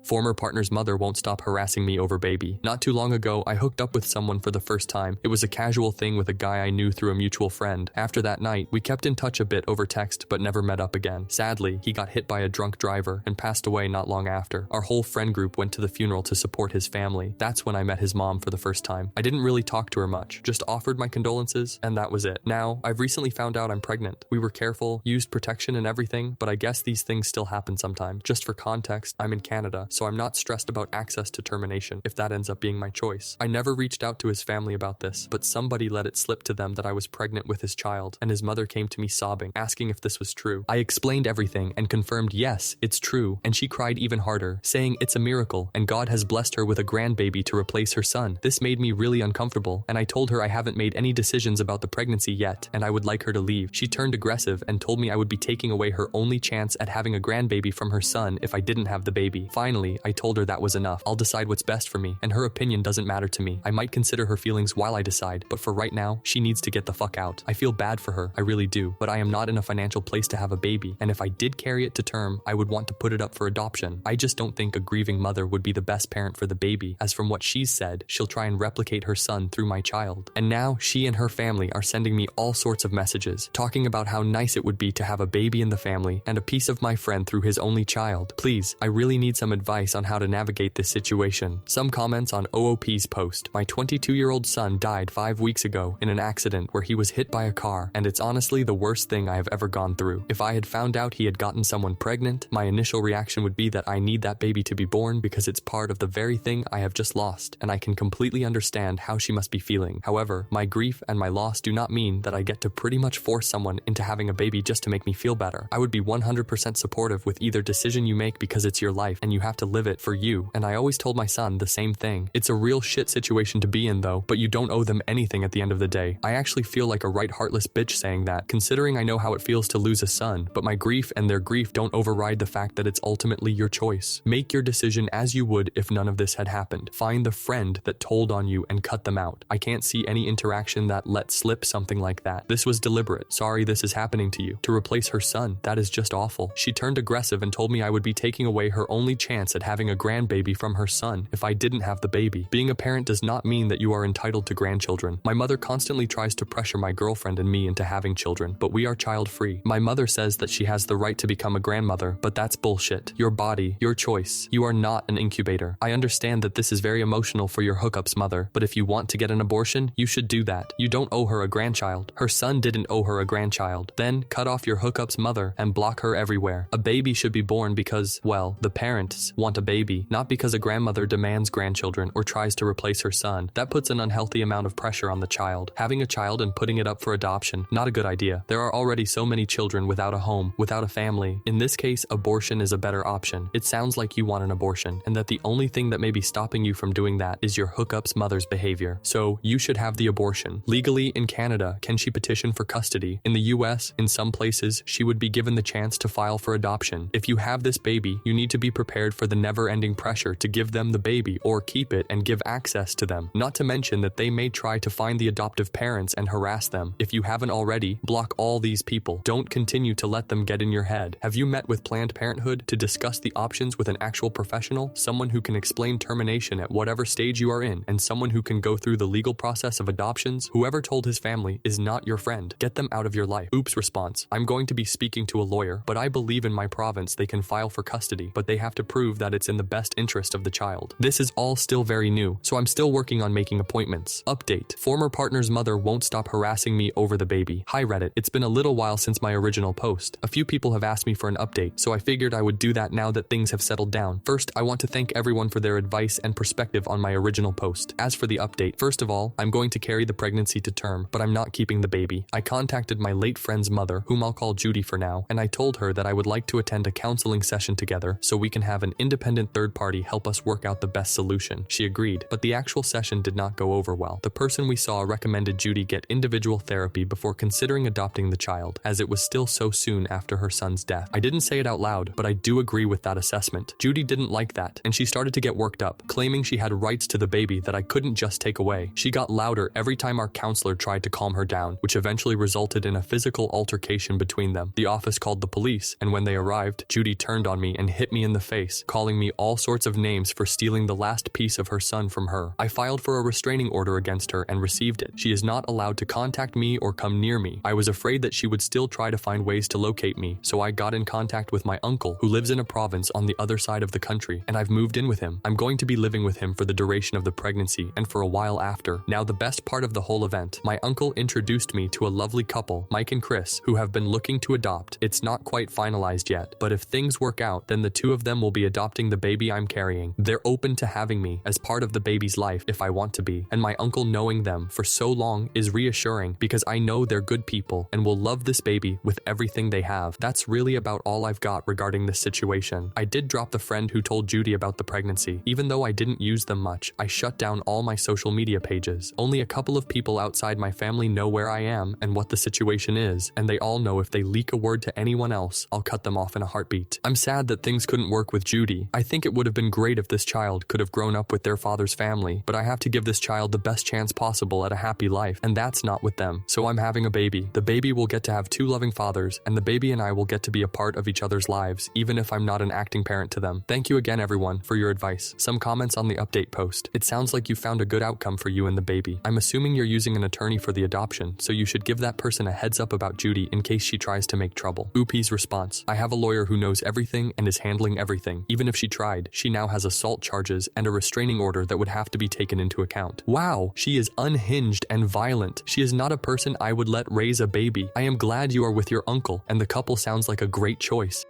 Former partner's mother won't stop harassing me over baby. Not too long ago, I hooked up with someone for the first time. It was a casual thing with a guy I knew through a mutual friend. After that night, we kept in touch a bit over text but never met up again. Sadly, he got hit by a drunk driver and passed away not long after. Our whole friend group went to the funeral to support his family. That's when I met his mom for the first time. I didn't really talk to her much, just offered my condolences, and that was it. Now, I've recently found out I'm pregnant. We were careful, used protection and everything, but I guess these things still happen sometimes. Just for context, I'm in Canada, so I'm not stressed about access to termination if that ends up being my choice. I never reached out to his family about this, but somebody let it slip to them that I was pregnant with his child, and his mother came to me sobbing, asking if this was true. I explained everything and confirmed yes, it's true, and she cried even harder, saying it's a miracle and God has blessed her with a grandbaby to replace her son. This made me really uncomfortable, and I told her I haven't made any decisions about the pregnancy yet and I would like her to leave. She turned aggressive and told me I would be taking away her only chance at having a grandbaby from her son if I didn't have the baby. Finally, I told her that was enough. I'll decide what's best for me, and her opinion doesn't matter to me. I might consider her feelings while I decide, but for right now, she needs to get the fuck out. I feel bad for her, I really do, but I am not in a financial place to have a baby, and if I did carry it to term, I would want to put it up for adoption. I just don't think a grieving mother would be the best parent for the baby, as from what she's said, she'll try and replicate her son through my child. And now, she and her family are sending me all sorts of messages, talking about how nice it would be to have a baby in the family and a piece of my friend through his only child. Please, I really need some advice on how to navigate this situation. Some comments on OOP's post. My 22-year-old son died 5 weeks ago in an accident where he was hit by a car, and it's honestly the worst thing I have ever gone through. If I had found out he had gotten someone pregnant, my initial reaction would be that I need that baby to be born because it's part of the very thing I have just lost, and I can completely understand how she must be feeling. However, my grief and my loss do not mean that I get to pretty much force someone into having a baby just to make me feel better. I would be 100% supportive with either decision you make because it's your life and you have to live it for you, and I always told my son the same thing. It's a real shit situation to be in though, but you don't owe them anything at the end of the day. I actually feel like a right heartless bitch saying that, considering I know how it feels to lose a son, but my grief and their grief don't override the fact that it's ultimately your choice. Make your decision as you would if none of this had happened. Find the friend that told on you and cut them out. I can't see any interaction that let slip something like that. This was deliberate. Sorry this is happening to you. To replace her son, that is just awful. She turned aggressive and told me I would be taking away her only chance at having a grandbaby from her son if I didn't have the baby. Being a parent does not mean that you are entitled to grandchildren. My mother constantly tries to pressure my girlfriend and me into having children, but we are child-free. My mother says that she has the right to become a grandmother, but that's bullshit. Your body, your choice. You are not an incubator. I understand that this is very emotional for your hookup's mother, but if you want to get an abortion, you should do that. You don't owe her a grandchild. Her son didn't owe her a grandchild. Then cut off your hookup's mother and block her everywhere. A baby should be born because, well, the parents want a baby, not because a grandmother demands grandchildren or tries to replace her son. That puts an unhealthy amount of pressure on the child. Having a child and putting it up for adoption, not a good idea. There are already so many children without a home, without a family. In this case, abortion is a better option. It sounds like you want an abortion, and that the only thing that may be stopping you from doing that is your hookup's mother's behavior. So, you should have the abortion. Legally, in Canada, can she petition for custody? In the US, in some places, she would be given the chance to file for adoption. If you have this baby, you need to be prepared for the never-ending pressure to give them the baby or keep it and give access to them. Not to mention that they may try to find the adoptive parents and harass them. If you haven't already, block all these people. Don't continue to let them get in your head. Have you met with Planned Parenthood to discuss the options with an actual professional? Someone who can explain termination at whatever stage you are in, and someone who can go through the legal process of adoptions? Whoever told his family is not your friend. Get them out of your life. Oops response. I'm going to be speaking to a lawyer, but I believe in my province they can file for custody, but they have to prove that it's in the best interest of the child. This is all still very new, so I'm still working on making appointments. Update. Former partner's mother won't stop harassing me over the baby. Hi Reddit. It's been a little while since my original post. A few people have asked me for an update, so I figured I would do that now that things have settled down. First, I want to thank everyone for their advice and perspective on my original post. As for the update, first of all, I'm going to carry the pregnancy to term, but I'm not keeping the baby. I contacted my late friend's mother, whom I'll call Judy for now, and I told her that I would like to attend a counseling session together so we can have an independent third party help us work out the best solution. She agreed, but the actual session did not go over well. The person we saw recommended Judy get individual therapy before considering adopting the child, as it was still so soon after her son's death. I didn't say it out loud, but I do agree with that assessment. Judy didn't like that, and she started to get worked up, claiming she had rights to the baby that I couldn't just take away. She got louder every time our counselor tried to calm her down, which eventually resulted in a physical altercation between them. The office called the police, and when they arrived, Judy turned on me and hit me in the face, calling me all sorts of names for stealing the last piece of her son from her. I filed for a restraining order against her and received it. She is not allowed to contact me or come near me. I was afraid that she would still try to find ways to locate me, so I got in contact with my uncle, who lives in a province on the other side of the country, and I've moved in with him. I'm going to be living with him for the duration of the pregnancy and for a while after. Now, the best part of the whole event, my uncle introduced me to a lovely couple, Mike and Chris, who have been looking to adopt. It's not quite finalized yet, but if things work out, then the two of them will be adopting the baby I'm carrying. They're open to having me as part of the baby's life if I want to be, and my uncle knowing them for so long is reassuring because I know they're good people and will love this baby with everything they have. That's really about all I've got regarding this situation. I did drop the friend who told Judy about the pregnancy. Even though I didn't use them much, I shut down all my social media pages. Only a couple of people outside my family know where I am and what the situation is, and they all know if they leak a word to anyone else, I'll cut them off in a heartbeat. I'm sad that things couldn't work with Judy. I think it would have been great if this child could have grown up with their father's family, but I have to give this child the best chance possible at a happy life, and that's not with them. So I'm having a baby. The baby will get to have two loving fathers, and the baby and I will get to be a part of each other's lives, even if I'm not an acting parent to them. Thank you again, everyone, for your advice. Some comments on the update post. It sounds like you found a good outcome for you and the baby. I'm assuming you're using an attorney for the adoption, so you should give that person a heads up about Judy in case she tries to make trouble. Oopie's response. I have a lawyer who knows everything and is handling everything. Even if she tried, she now has assault charges and a restraining order that would have to be taken into account. Wow, she is unhinged and violent. She is not a person I would let raise a baby. I am glad you are with your uncle, and the couple sounds like a great choice.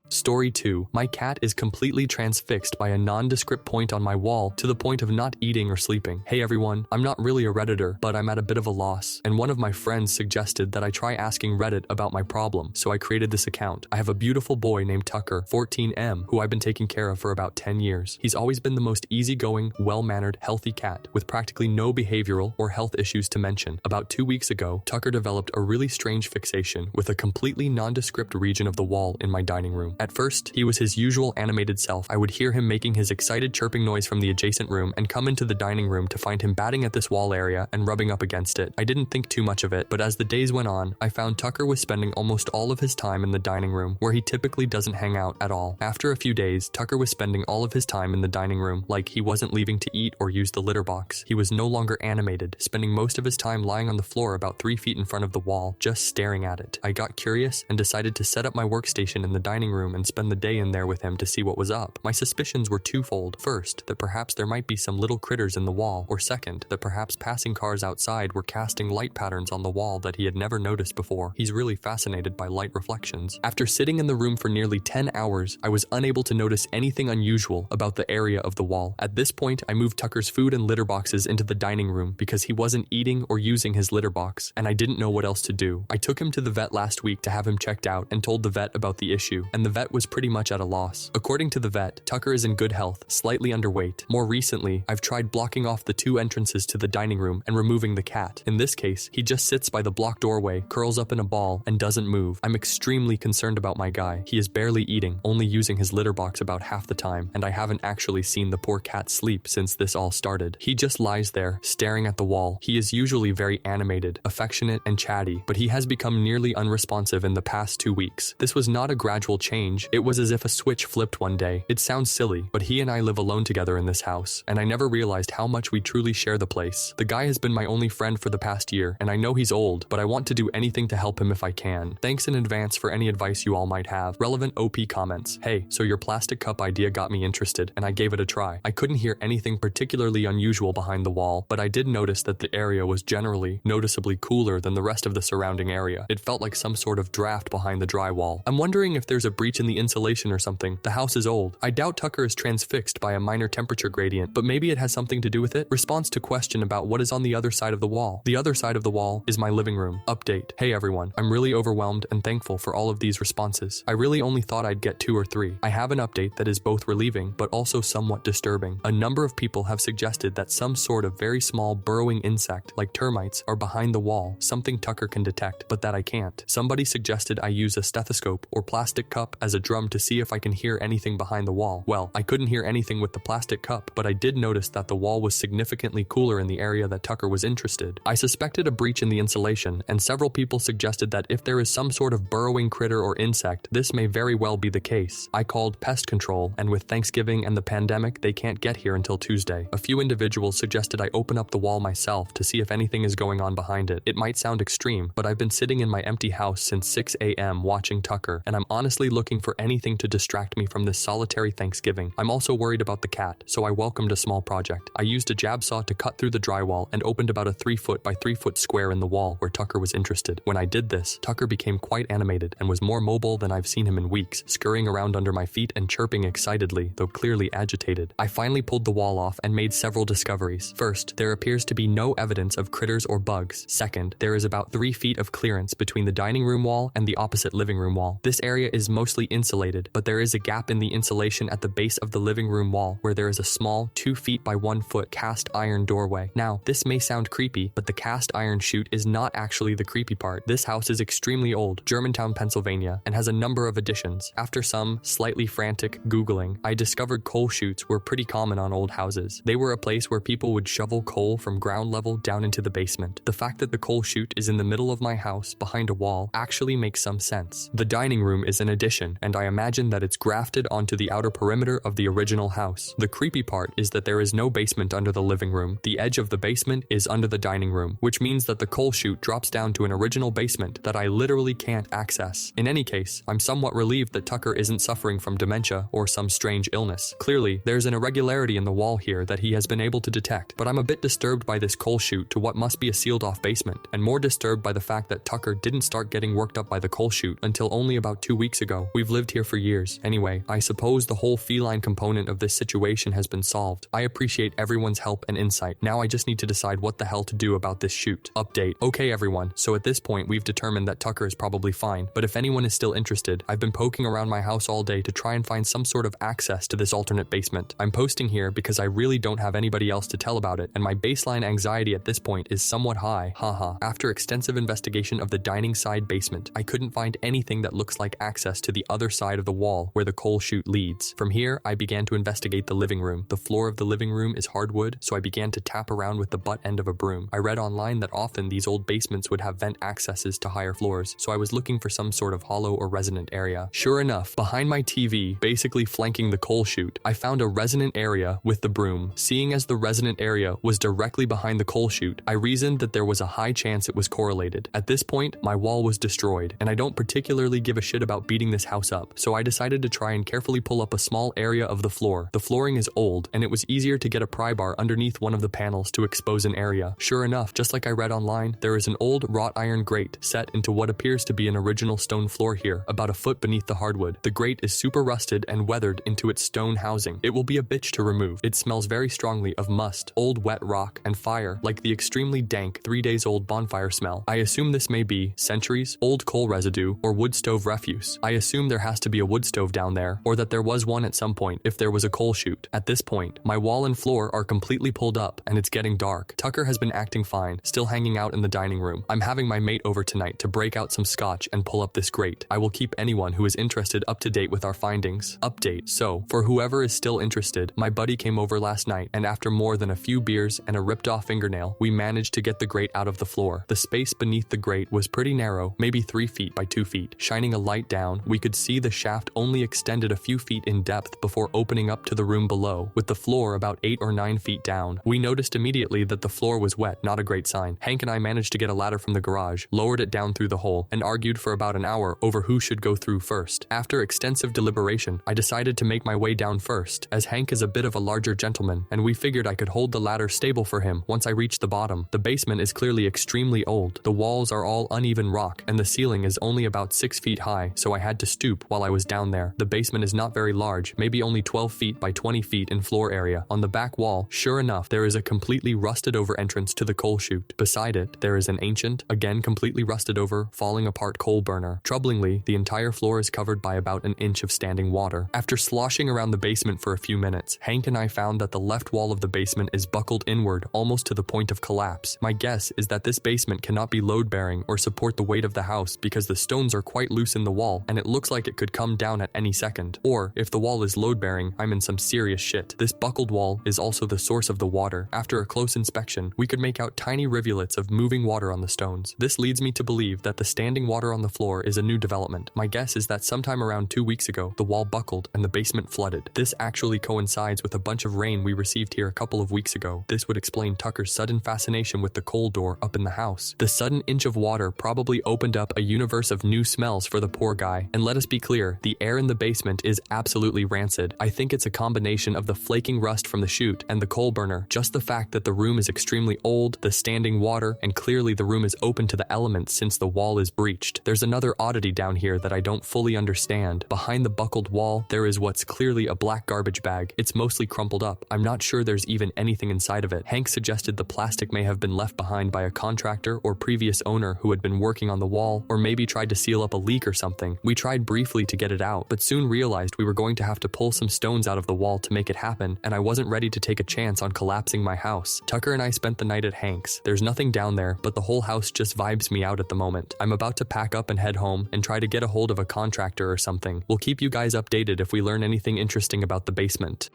Story 2. My cat is completely transfixed by a nondescript point on my wall to the point of not eating or sleeping. Hey everyone, I'm not really a Redditor, but I'm at a bit of a loss, and one of my friends suggested that I try asking Reddit about my problem, so I created this account. I have a beautiful boy named Tucker, 14M, who I've been taking care of for about 10 years. He's always been the most easygoing, well-mannered, healthy cat, with practically no behavioral or health issues to mention. About 2 weeks ago, Tucker developed a really strange fixation with a completely nondescript region of the wall in my dining room. At first, he was his usual animated self. I would hear him making his excited chirping noise from the adjacent room and come into the dining room to find him batting at this wall area and rubbing up against it. I didn't think too much of it, but as the days went on, I found Tucker was spending almost all of his time in the dining room, where he typically doesn't hang out at all. After a few days, Tucker was spending all of his time in the dining room, like he wasn't leaving to eat or use the litter box. He was no longer animated, spending most of his time lying on the floor about 3 feet in front of the wall, just staring at it. I got curious and decided to set up my workstation in the dining room and spend the day in there with him to see what was up. My suspicions were twofold. First, that perhaps there might be some little critters in the wall, or second, that perhaps passing cars outside were casting light patterns on the wall that he had never noticed before. He's really fascinated by light reflections. After sitting in the room for nearly 10 hours, I was unable to notice anything unusual about the area of the wall. At this point, I moved Tucker's food and litter boxes into the dining room because he wasn't eating or using his litter box, and I didn't know what else to do. I took him to the vet last week to have him checked out and told the vet about the issue, and the vet was pretty much at a loss. According to the vet, Tucker is in good health, slightly underweight. More recently, I've tried blocking off the 2 entrances to the dining room and removing the cat. In this case, he just sits by the blocked doorway, curls up in a ball, and doesn't move. I'm extremely concerned about my guy. He is barely eating, only using his litter box about half the time, and I haven't actually seen the poor cat sleep since this all started. He just lies there, staring at the wall. He is usually very animated, affectionate, and chatty, but he has become nearly unresponsive in the past 2 weeks. This was not a gradual change. It was as if a switch flipped one day. It sounds silly, but he and I live alone together in this house, and I never realized how much we truly share the place. The guy has been my only friend for the past year, and I know he's old, but I want to do anything to help him if I can. Thanks in advance for any advice you all might have. Relevant OP comments. Hey, so your plastic cup idea got me interested, and I gave it a try. I couldn't hear anything particularly unusual behind the wall, but I did notice that the area was generally noticeably cooler than the rest of the surrounding area. It felt like some sort of draft behind the drywall. I'm wondering if there's a breach in the insulation or something. The house is old. I doubt Tucker is transfixed by a minor temperature gradient, but maybe it has something to do with it. Response to question about what is on the other side of the wall. The other side of the wall is my living room. Update. Hey everyone, I'm really overwhelmed and thankful for all of these responses. I really only thought I'd get 2 or 3. I have an update that is both relieving but also somewhat disturbing. A number of people have suggested that some sort of very small burrowing insect, like termites, are behind the wall, something Tucker can detect, but that I can't. Somebody suggested I use a stethoscope or plastic cup as a drum to see if I can hear anything behind the wall. Well, I couldn't hear anything with the plastic cup, but I did notice that the wall was significantly cooler in the area that Tucker was interested. I suspected a breach in the insulation, and several people suggested that if there is some sort of burrowing critter or insect, this may very well be the case. I called pest control, and with Thanksgiving and the pandemic, they can't get here until Tuesday. A few individuals suggested I open up the wall myself to see if anything is going on behind it. It might sound extreme, but I've been sitting in my empty house since 6 a.m. watching Tucker, and I'm honestly looking for anything to distract me from this solitary Thanksgiving. I'm also worried about the cat, so I welcomed a small project. I used a jab saw to cut through the drywall and opened about a 3-foot by 3-foot square in the wall where Tucker was interested. When I did this, Tucker became quite animated and was more mobile than I've seen him in weeks, scurrying around under my feet and chirping excitedly, though clearly agitated. I finally pulled the wall off and made several discoveries. First, there appears to be no evidence of critters or bugs. Second, there is about 3 feet of clearance between the dining room wall and the opposite living room wall. This area is mostly insulated, but there is a gap in the insulation at the base of the living room wall where there is a small 2 feet by 1 foot cast iron doorway. Now, this may sound creepy, but the cast iron chute is not actually the creepy part. This house is extremely old, Germantown, Pennsylvania, and has a number of additions. After some slightly frantic Googling, I discovered coal chutes were pretty common on old houses. They were a place where people would shovel coal from ground level down into the basement. The fact that the coal chute is in the middle of my house behind a wall actually makes some sense. The dining room is an addition, and I imagine that it's grafted onto the outer perimeter of the original house. The creepy part is that there is no basement under the living room. The edge of the basement is under the dining room, which means that the coal chute drops down to an original basement that I literally can't access. In any case, I'm somewhat relieved that Tucker isn't suffering from dementia or some strange illness. Clearly, there's an irregularity in the wall here that he has been able to detect, but I'm a bit disturbed by this coal chute to what must be a sealed-off basement, and more disturbed by the fact that Tucker didn't start getting worked up by the coal chute until only about 2 weeks ago. We've lived here for years. Anyway, I suppose the whole feline component of this situation has been solved. I appreciate everyone's help and insight. Now I just need to decide what the hell to do about this chute. Update. Okay everyone, so at this point we've determined that Tucker is probably fine, but if anyone is still interested, I've been poking around my house all day to try and find some sort of access to this alternate basement. I'm posting here because I really don't have anybody else to tell about it, and my baseline anxiety at this point is somewhat high. Haha. After extensive investigation of the dining side basement, I couldn't find anything that looks like access to the other side of the wall where the coal chute leads. From here, I began to investigate the living room. The floor of the living room is hardwood, so I began to tap around with the butt end of a broom. I read online that often these old basements would have vent accesses to higher floors, so I was looking for some sort of hollow or resonant area. Sure enough, behind my TV, basically flanking the coal chute, I found a resonant area with the broom. Seeing as the resonant area was directly behind the coal chute, I reasoned that there was a high chance it was correlated. At this point, my wall was destroyed, and I don't particularly give a shit about beating this house up, so I decided to try and carefully pull up a small area of the floor. The flooring is old, and it was easier to get a pry bar underneath one of the panels to expose an area. Sure enough, just like I read online, there is an old wrought iron grate set into what appears to be an original stone floor here, about a foot beneath the hardwood. The grate is super rusted and weathered into its stone housing. It will be a bitch to remove. It smells very strongly of must, old wet rock, and fire, like the extremely dank 3 days old bonfire smell. I assume this may be centuries, old coal residue, or wood stove refuse. I assume there has to be a wood stove down there, or that there was one at some point if there was a coal chute. At this point, my wall and floor are completely pulled up, and it's getting dark. Tucker has been acting fine, still hanging out in the dining room. I'm having my mate over tonight to break out some scotch and pull up this grate. I will keep anyone who is interested up to date with our findings. Update. So, for whoever is still interested, my buddy came over last night, and after more than a few beers and a ripped off fingernail, we managed to get the grate out of the floor. The space beneath the grate was pretty narrow, maybe 3 feet by 2 feet. Shining a light down, we could see the shaft only extended a few feet in depth before opening up to the room below, with the floor about 8 or 9 feet down. We noticed immediately that the floor was wet, not a great sign. Hank and I managed to get a ladder from the garage, lowered it down through the hole, and argued for about an hour over who should go through first. After extensive deliberation, I decided to make my way down first, as Hank is a bit of a larger gentleman, and we figured I could hold the ladder stable for him once I reached the bottom. The basement is clearly extremely old. The walls are all uneven rock, and the ceiling is only about 6 feet high, so I had to stoop while I was down there. The basement is not very large, maybe only 12 feet by 20 feet in floor area. On the back wall, sure enough, there is a completely rusted over entrance to the coal chute. Beside it, there is an ancient, again completely rusted over, falling apart coal burner. Troublingly, the entire floor is covered by about an inch of standing water. After sloshing around the basement for a few minutes, Hank and I found that the left wall of the basement is buckled inward, almost to the point of collapse. My guess is that this basement cannot be load-bearing or support the weight of the house because the stones are quite loose in the wall, and it looks like like it could come down at any second. Or, if the wall is load-bearing, I'm in some serious shit. This buckled wall is also the source of the water. After a close inspection, we could make out tiny rivulets of moving water on the stones. This leads me to believe that the standing water on the floor is a new development. My guess is that sometime around 2 weeks ago, the wall buckled and the basement flooded. This actually coincides with a bunch of rain we received here a couple of weeks ago. This would explain Tucker's sudden fascination with the coal door up in the house. The sudden inch of water probably opened up a universe of new smells for the poor guy. And let us be clear, the air in the basement is absolutely rancid. I think it's a combination of the flaking rust from the chute and the coal burner. Just the fact that the room is extremely old, the standing water, and clearly the room is open to the elements since the wall is breached. There's another oddity down here that I don't fully understand. Behind the buckled wall, there is what's clearly a black garbage bag. It's mostly crumpled up. I'm not sure there's even anything inside of it. Hank suggested the plastic may have been left behind by a contractor or previous owner who had been working on the wall, or maybe tried to seal up a leak or something. We tried briefly to get it out, but soon realized we were going to have to pull some stones out of the wall to make it happen, and I wasn't ready to take a chance on collapsing my house. Tucker and I spent the night at Hank's. There's nothing down there, but the whole house just vibes me out at the moment. I'm about to pack up and head home and try to get a hold of a contractor or something. We'll keep you guys updated if we learn anything interesting about the basement.